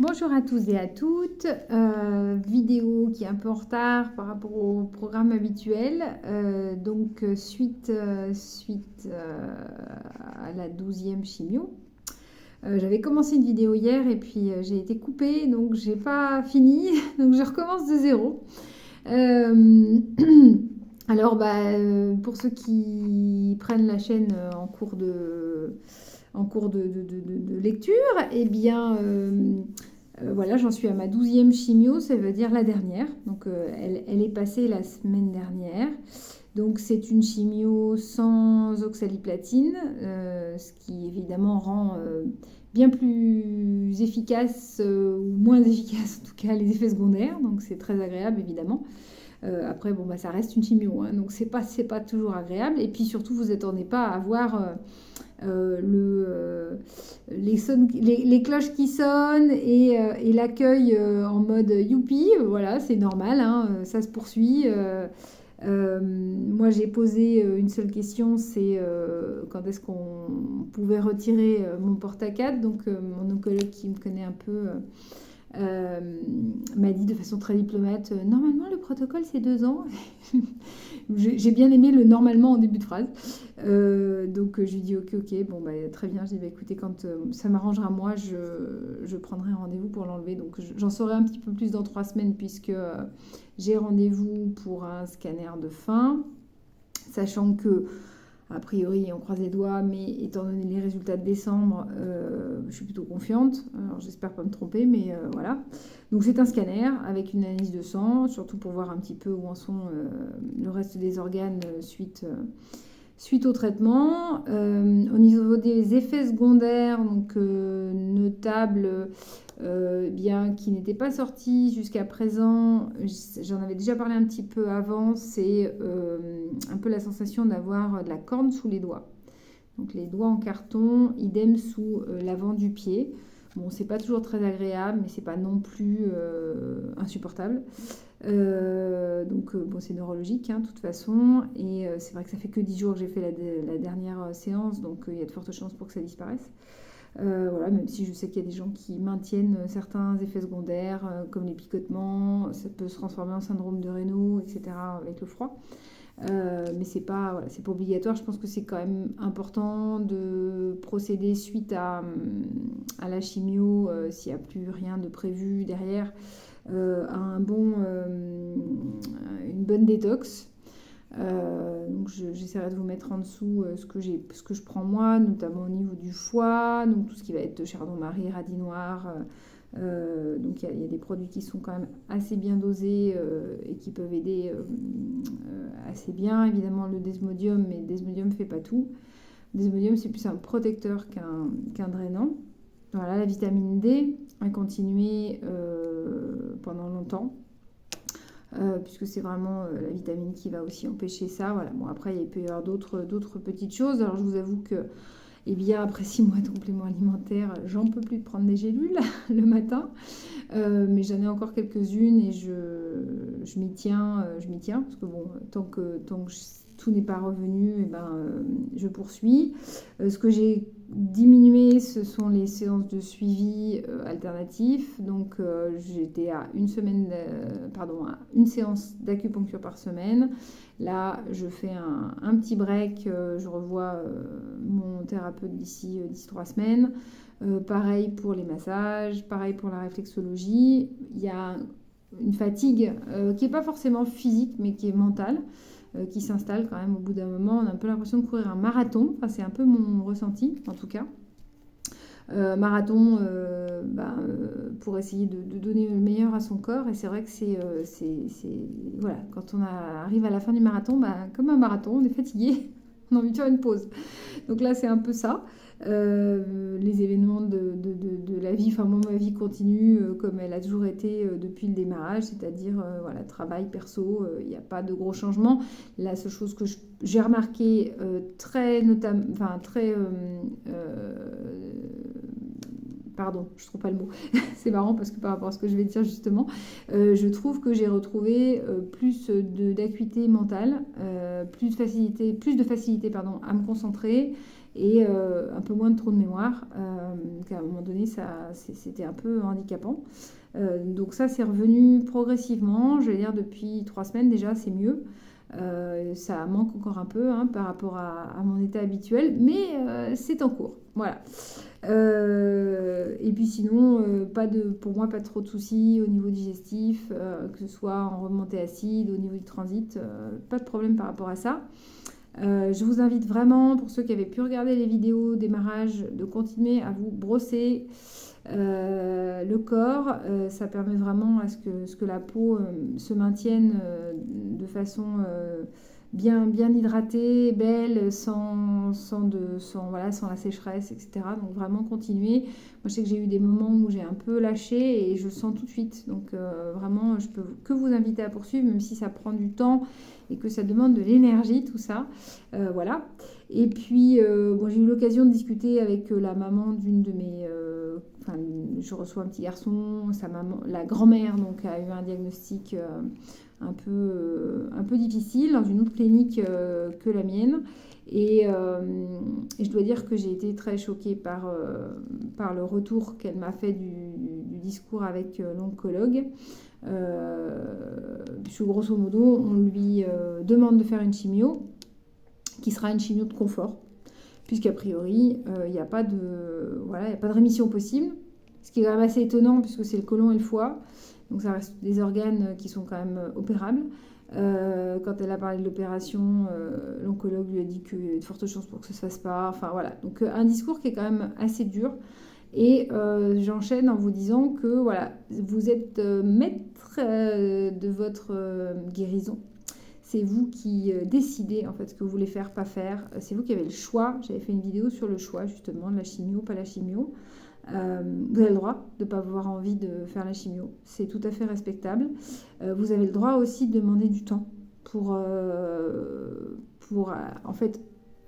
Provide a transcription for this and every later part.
Bonjour à tous et à toutes. Vidéo qui est un peu en retard par rapport au programme habituel. Suite à la 12e chimio. J'avais commencé une vidéo hier et puis j'ai été coupée, donc j'ai pas fini. Donc je recommence de zéro. Euh, pour ceux qui prennent la chaîne en cours de lecture, eh bien, voilà, j'en suis à ma 12e chimio, ça veut dire la dernière. Donc, elle est passée la semaine dernière. Donc, c'est une chimio sans oxaliplatine, ce qui évidemment rend bien plus efficace ou moins efficace en tout cas les effets secondaires. Donc, c'est très agréable évidemment. Après, bon, bah, ça reste une chimio, hein, donc c'est pas toujours agréable. Et puis surtout, vous attendez pas à avoir les cloches qui sonnent et l'accueil en mode youpi. Voilà, c'est normal, hein, ça se poursuit. Moi, j'ai posé une seule question, c'est quand est-ce qu'on pouvait retirer mon porte-à-4. Donc, mon oncologue qui me connaît un peu m'a dit de façon très diplomate, normalement le protocole c'est 2 ans. J'ai bien aimé le normalement en début de phrase. Donc je lui dis ok, bon bah, très bien. Je dis bah, écoutez, quand ça m'arrangera moi, je prendrai rendez-vous pour l'enlever. Donc j'en saurai un petit peu plus dans 3 semaines puisque j'ai rendez-vous pour un scanner de fin, sachant que a priori, on croise les doigts, mais étant donné les résultats de décembre, je suis plutôt confiante. Alors, j'espère pas me tromper, mais voilà. Donc, c'est un scanner avec une analyse de sang, surtout pour voir un petit peu où en sont le reste des organes suite au traitement. Au niveau des effets secondaires, donc notables, bien qui n'étaient pas sortis jusqu'à présent, j'en avais déjà parlé un petit peu avant, c'est un peu la sensation d'avoir de la corne sous les doigts. Donc les doigts en carton, idem sous l'avant du pied. Bon, c'est pas toujours très agréable, mais c'est pas non plus insupportable. Bon, c'est neurologique, hein, de toute façon. Et c'est vrai que ça fait que 10 jours que j'ai fait la dernière séance, donc il y a de fortes chances pour que ça disparaisse. Voilà, même si je sais qu'il y a des gens qui maintiennent certains effets secondaires, comme les picotements, ça peut se transformer en syndrome de Raynaud, etc., avec le froid. Mais c'est pas, voilà, c'est pas obligatoire. Je pense que c'est quand même important de procéder suite à la chimio, s'il n'y a plus rien de prévu derrière, à une bonne détox. Donc j'essaierai de vous mettre en dessous ce que je prends moi, notamment au niveau du foie, donc tout ce qui va être chardon-marie, radis noir. Donc il y a des produits qui sont quand même assez bien dosés et qui peuvent aider assez bien. Évidemment le desmodium, mais le desmodium ne fait pas tout. Le desmodium c'est plus un protecteur qu'un drainant. Voilà, la vitamine D a continué pendant longtemps. Puisque c'est vraiment la vitamine qui va aussi empêcher ça. Voilà. Bon, après, il peut y avoir d'autres petites choses. Alors, je vous avoue que, eh bien, après 6 mois de complément alimentaire, j'en peux plus de prendre des gélules le matin. Mais j'en ai encore quelques-unes et je m'y tiens, parce que bon, tant que tout n'est pas revenu, eh ben, je poursuis. Ce que j'ai diminué, ce sont les séances de suivi alternatif. Donc, j'étais à une séance d'acupuncture par semaine. Là, je fais un petit break. Je revois mon thérapeute d'ici 3 semaines. Pareil pour les massages, pareil pour la réflexologie. Il y a une fatigue qui n'est pas forcément physique, mais qui est mentale, qui s'installe quand même au bout d'un moment. On a un peu l'impression de courir un marathon. Enfin, c'est un peu mon ressenti, en tout cas. Marathon pour essayer de donner le meilleur à son corps. Et c'est vrai que voilà, quand on arrive à la fin du marathon, comme un marathon, on est fatigué, on a envie de faire une pause. Donc là, c'est un peu ça. Les événements de la vie, enfin moi ma vie continue comme elle a toujours été depuis le démarrage, c'est-à-dire voilà, travail, perso, il n'y a pas de gros changements. La seule chose que j'ai remarqué pardon, je ne trouve pas le mot, c'est marrant parce que par rapport à ce que je vais dire justement, je trouve que j'ai retrouvé plus d'acuité mentale, plus de facilité à me concentrer et un peu moins de trous de mémoire, qu'à un moment donné, c'était un peu handicapant. Donc ça, c'est revenu progressivement, je vais dire depuis 3 semaines déjà, c'est mieux. Ça manque encore un peu par rapport à mon état habituel, mais c'est en cours. Voilà. Et puis sinon, pour moi, pas trop de soucis au niveau digestif, que ce soit en remontée acide, au niveau du transit, pas de problème par rapport à ça. Je vous invite vraiment, pour ceux qui avaient pu regarder les vidéos démarrage, de continuer à vous brosser le corps. Ça permet vraiment à ce que la peau se maintienne de façon bien hydratée, belle, sans la sécheresse, etc. Donc vraiment continuer. Moi, je sais que j'ai eu des moments où j'ai un peu lâché et je le sens tout de suite. Donc vraiment, je peux que vous inviter à poursuivre, même si ça prend du temps et que ça demande de l'énergie, tout ça. Voilà. Et puis, j'ai eu l'occasion de discuter avec la maman d'une de mes... je reçois un petit garçon, sa maman, la grand-mère, donc, a eu un diagnostic un peu difficile dans une autre clinique que la mienne. Et je dois dire que j'ai été très choquée par le retour qu'elle m'a fait du discours avec l'oncologue. Puisque grosso modo, on lui demande de faire une chimio, qui sera une chimio de confort, puisqu'a priori, il n'y a pas de rémission possible, ce qui est quand même assez étonnant, puisque c'est le côlon et le foie, donc ça reste des organes qui sont quand même opérables. Quand elle a parlé de l'opération, l'oncologue lui a dit qu'il y avait de fortes chances pour que ça ne se fasse pas. Enfin voilà, donc un discours qui est quand même assez dur. Et j'enchaîne en vous disant que voilà, vous êtes maître de votre guérison. C'est vous qui décidez en fait ce que vous voulez faire, pas faire. C'est vous qui avez le choix. J'avais fait une vidéo sur le choix justement de la chimio, pas la chimio. Vous avez le droit de ne pas avoir envie de faire la chimio. C'est tout à fait respectable. Vous avez le droit aussi de demander du temps pour en fait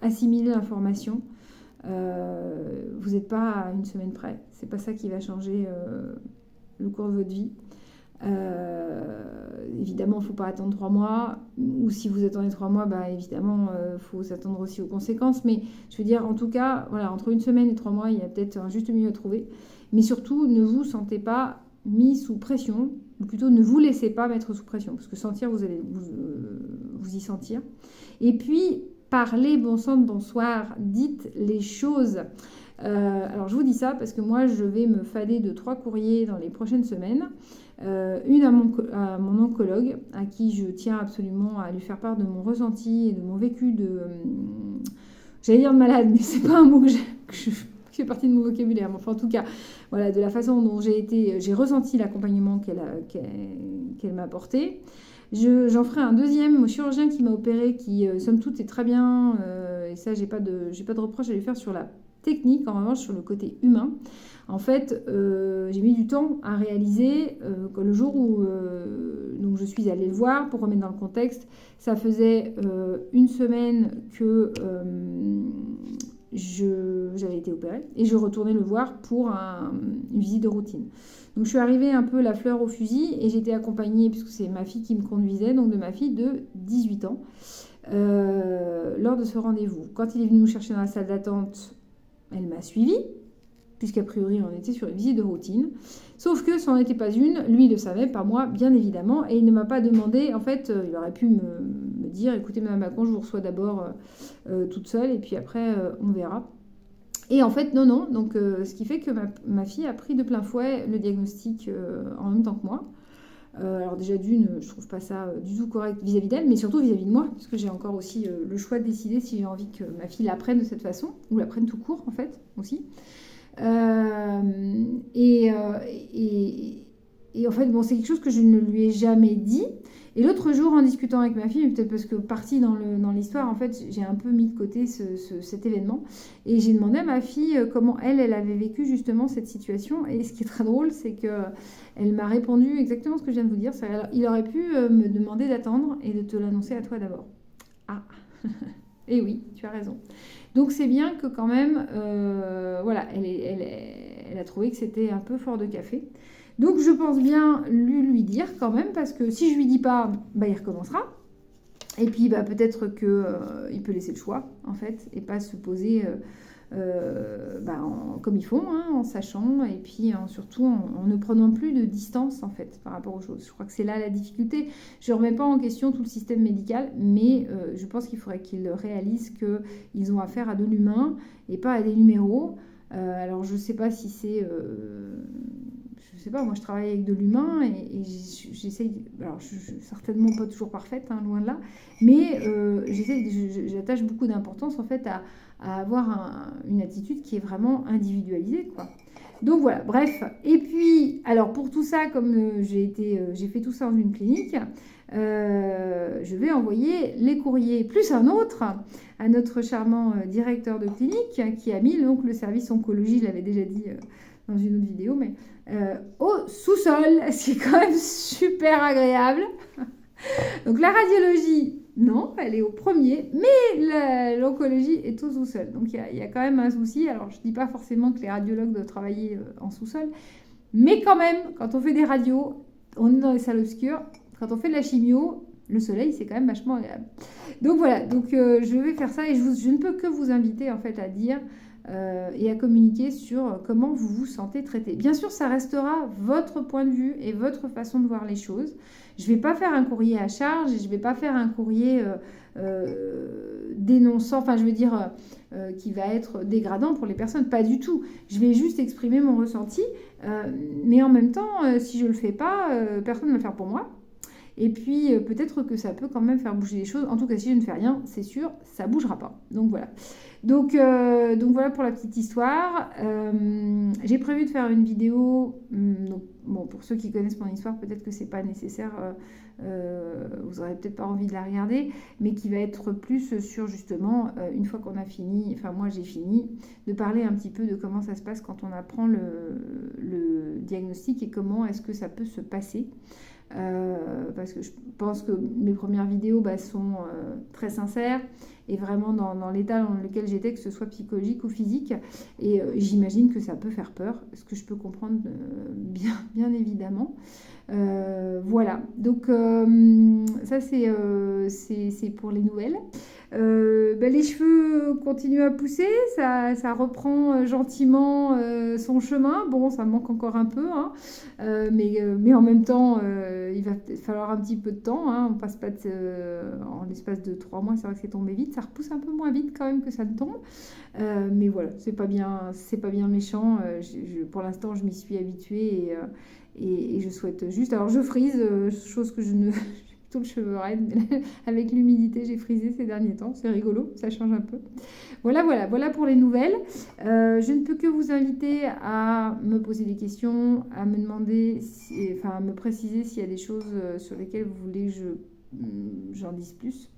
assimiler l'information. Vous n'êtes pas à une semaine près. C'est pas ça qui va changer le cours de votre vie. Évidemment, il ne faut pas attendre 3 mois. Ou si vous attendez 3 mois, évidemment, il faut s'attendre aussi aux conséquences. Mais je veux dire, en tout cas, voilà, entre une semaine et 3 mois, il y a peut-être un juste milieu à trouver. Mais surtout, ne vous sentez pas mis sous pression. Ou plutôt, ne vous laissez pas mettre sous pression. Parce que sentir, vous allez vous y sentir. Et puis, parlez bon sang de bonsoir. Dites les choses. Alors, je vous dis ça parce que moi, je vais me fader de 3 courriers dans les prochaines semaines. Une à mon oncologue, à qui je tiens absolument à lui faire part de mon ressenti et de mon vécu j'allais dire de malade, mais c'est pas un mot qui fait partie de mon vocabulaire. Mais enfin, en tout cas, voilà, de la façon dont j'ai ressenti l'accompagnement qu'elle m'a apporté. J'en ferai un deuxième au chirurgien qui m'a opéré, qui, somme toute, est très bien. Et ça, j'ai pas de reproche à lui faire sur la technique, en revanche, sur le côté humain. En fait, j'ai mis du temps à réaliser que le jour où donc je suis allée le voir, pour remettre dans le contexte, ça faisait 1 semaine que j'avais été opérée et je retournais le voir pour une visite de routine. Donc je suis arrivée un peu la fleur au fusil et j'étais accompagnée, puisque c'est ma fille qui me conduisait, donc de ma fille de 18 ans, lors de ce rendez-vous. Quand il est venu nous chercher dans la salle d'attente, elle m'a suivie, puisqu'a priori on était sur une visite de routine. Sauf que ça n'en était pas une, lui il le savait, pas moi, bien évidemment, et il ne m'a pas demandé, en fait, il aurait pu me dire, écoutez Madame Bacon, je vous reçois d'abord toute seule, et puis après on verra. Et en fait, non, donc ce qui fait que ma fille a pris de plein fouet le diagnostic en même temps que moi. Alors déjà je trouve pas ça du tout correct vis-à-vis d'elle, mais surtout vis-à-vis de moi, parce que j'ai encore aussi le choix de décider si j'ai envie que ma fille l'apprenne de cette façon, ou l'apprenne tout court en fait, aussi. Et en fait, bon, c'est quelque chose que je ne lui ai jamais dit. Et l'autre jour, en discutant avec ma fille, peut-être parce que partie dans l'histoire, en fait, j'ai un peu mis de côté cet événement. Et j'ai demandé à ma fille comment elle avait vécu justement cette situation. Et ce qui est très drôle, c'est qu'elle m'a répondu exactement ce que je viens de vous dire. Il aurait pu me demander d'attendre et de te l'annoncer à toi d'abord. Ah, et oui, tu as raison. Donc c'est bien que quand même, voilà, elle a trouvé que c'était un peu fort de café. Donc je pense bien lui dire quand même, parce que si je lui dis pas, il recommencera. Et puis peut-être qu'il peut laisser le choix, en fait, et pas se poser comme ils font, hein, en sachant, et puis surtout en ne prenant plus de distance, en fait, par rapport aux choses. Je crois que c'est là la difficulté. Je ne remets pas en question tout le système médical, mais je pense qu'il faudrait qu'ils réalisent qu'ils ont affaire à de l'humain et pas à des numéros. Alors, je ne sais pas si c'est... je sais pas, moi je travaille avec de l'humain et j'essaye... Alors, je suis certainement pas toujours parfaite, hein, loin de là, mais j'attache beaucoup d'importance, en fait, à avoir une attitude qui est vraiment individualisée, quoi. Donc voilà, bref. Et puis, alors pour tout ça, comme j'ai fait tout ça dans une clinique, je vais envoyer les courriers plus un autre à notre charmant directeur de clinique qui a mis donc le service oncologie, je l'avais déjà dit dans une autre vidéo, mais au sous-sol, ce qui est quand même super agréable. Donc la radiologie, non, elle est au premier, mais l'oncologie est au sous-sol. Donc il y a quand même un souci. Alors je ne dis pas forcément que les radiologues doivent travailler en sous-sol, mais quand même, quand on fait des radios, on est dans les salles obscures. Quand on fait de la chimio, le soleil, c'est quand même vachement agréable. Donc voilà, je vais faire ça et je ne peux que vous inviter en fait à dire et à communiquer sur comment vous vous sentez traité. Bien sûr, ça restera votre point de vue et votre façon de voir les choses. Je ne vais pas faire un courrier à charge et je ne vais pas faire un courrier dénonçant, enfin je veux dire qui va être dégradant pour les personnes, pas du tout. Je vais juste exprimer mon ressenti, mais en même temps, si je ne le fais pas, personne ne va le faire pour moi. Et puis, peut-être que ça peut quand même faire bouger les choses. En tout cas, si je ne fais rien, c'est sûr, ça ne bougera pas. Donc, voilà. Donc voilà pour la petite histoire. J'ai prévu de faire une vidéo. Donc, bon, pour ceux qui connaissent mon histoire, peut-être que ce n'est pas nécessaire. Vous n'aurez peut-être pas envie de la regarder. Mais qui va être plus sur, justement, une fois qu'on a fini, enfin, moi, j'ai fini, de parler un petit peu de comment ça se passe quand on apprend le diagnostic et comment est-ce que ça peut se passer. Parce que je pense que mes premières vidéos sont très sincères et vraiment dans l'état dans lequel j'étais, que ce soit psychologique ou physique. Et j'imagine que ça peut faire peur, ce que je peux comprendre bien évidemment. Voilà, donc ça c'est pour les nouvelles. Les cheveux continuent à pousser, ça reprend gentiment son chemin. Bon, ça manque encore un peu, hein, mais en même temps, il va falloir un petit peu de temps. Hein, on passe pas en l'espace de 3 mois, c'est vrai que c'est tombé vite. Ça repousse un peu moins vite quand même que ça ne tombe. Mais voilà, c'est pas bien méchant. Pour l'instant, je m'y suis habituée et je souhaite juste... Alors, je frise, chose que je ne... tout le cheveu raide, mais avec l'humidité, j'ai frisé ces derniers temps. C'est rigolo, ça change un peu. Voilà pour les nouvelles. Je ne peux que vous inviter à me poser des questions, à me demander, à me préciser s'il y a des choses sur lesquelles vous voulez que j'en dise plus.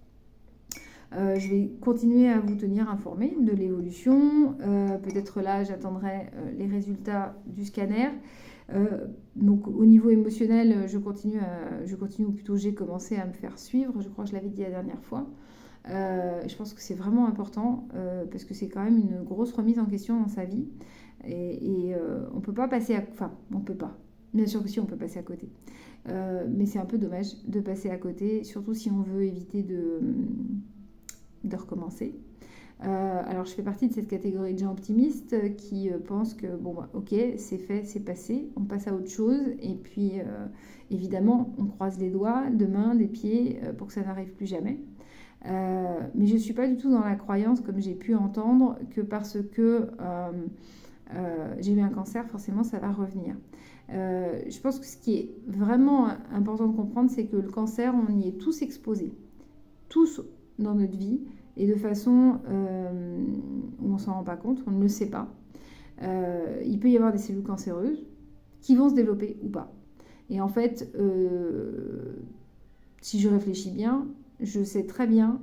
Je vais continuer à vous tenir informé de l'évolution. Peut-être là, j'attendrai les résultats du scanner. Donc au niveau émotionnel, je continue, ou plutôt j'ai commencé à me faire suivre, je crois que je l'avais dit la dernière fois. Je pense que c'est vraiment important parce que c'est quand même une grosse remise en question dans sa vie et on peut pas passer à... Enfin, on peut pas. Bien sûr que si, on peut passer à côté. Mais c'est un peu dommage de passer à côté, surtout si on veut éviter de recommencer. Alors je fais partie de cette catégorie de gens optimistes qui pensent que ok, c'est fait, c'est passé, on passe à autre chose et puis évidemment on croise les doigts, des mains, des pieds pour que ça n'arrive plus jamais. Mais je ne suis pas du tout dans la croyance, comme j'ai pu entendre, que parce que j'ai eu un cancer, forcément ça va revenir. Je pense que ce qui est vraiment important de comprendre, c'est que le cancer, on y est tous exposés, tous dans notre vie, et de façon où on ne s'en rend pas compte, on ne le sait pas. Il peut y avoir des cellules cancéreuses qui vont se développer ou pas. Et en fait, si je réfléchis bien, je sais très bien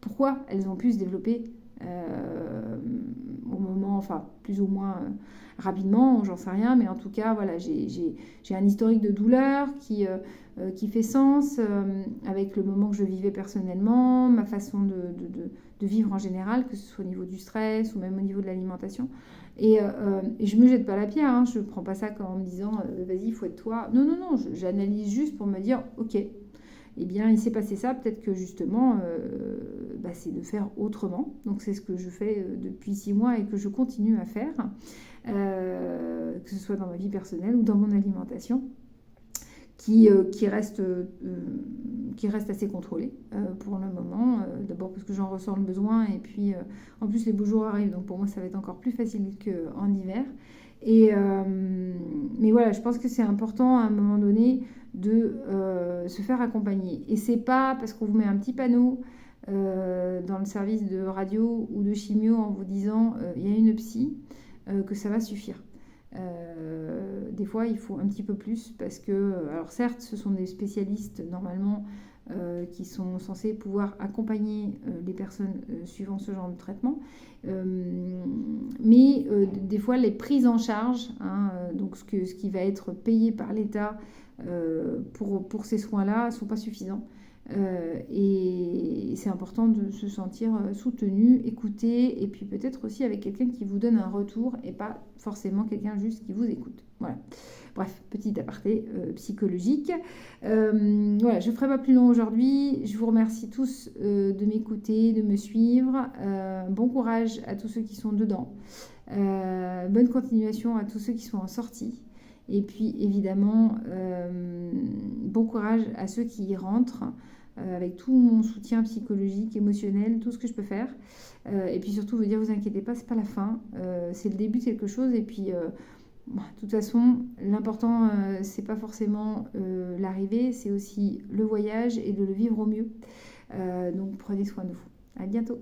pourquoi elles ont pu se développer au moment, enfin plus ou moins rapidement, j'en sais rien, mais en tout cas, voilà, j'ai un historique de douleur qui fait sens avec le moment que je vivais personnellement, ma façon de vivre en général, que ce soit au niveau du stress ou même au niveau de l'alimentation. Et je me jette pas la pierre, hein, je prends pas ça comme en me disant vas-y, il faut être toi. Non, j'analyse juste pour me dire ok. eh bien, il s'est passé ça. Peut-être que justement, c'est de faire autrement. Donc, c'est ce que je fais depuis 6 mois et que je continue à faire, que ce soit dans ma vie personnelle ou dans mon alimentation, qui reste assez contrôlée pour le moment. D'abord parce que j'en ressens le besoin et puis en plus les beaux jours arrivent, donc pour moi ça va être encore plus facile qu'en hiver. Mais voilà, je pense que c'est important à un moment donné de se faire accompagner. Et c'est pas parce qu'on vous met un petit panneau dans le service de radio ou de chimio en vous disant il y a une psy que ça va suffire. Des fois, il faut un petit peu plus parce que, alors certes, ce sont des spécialistes normalement qui sont censés pouvoir accompagner les personnes suivant ce genre de traitement. Mais des fois, les prises en charge, donc ce qui va être payé par l'État pour ces soins-là, ne sont pas suffisants. Et c'est important de se sentir soutenu, écouté, et puis peut-être aussi avec quelqu'un qui vous donne un retour et pas forcément quelqu'un juste qui vous écoute. Voilà. Bref, petit aparté psychologique. Voilà, je ne ferai pas plus long aujourd'hui. Je vous remercie tous de m'écouter, de me suivre. Bon courage à tous ceux qui sont dedans. Bonne continuation à tous ceux qui sont en sortie. Et puis évidemment, bon courage à ceux qui y rentrent, avec tout mon soutien psychologique, émotionnel, tout ce que je peux faire. Et puis surtout vous dire, vous inquiétez pas, c'est pas la fin, c'est le début de quelque chose. Et puis de toute façon, l'important, c'est pas forcément l'arrivée, c'est aussi le voyage et de le vivre au mieux. Donc prenez soin de vous. À bientôt.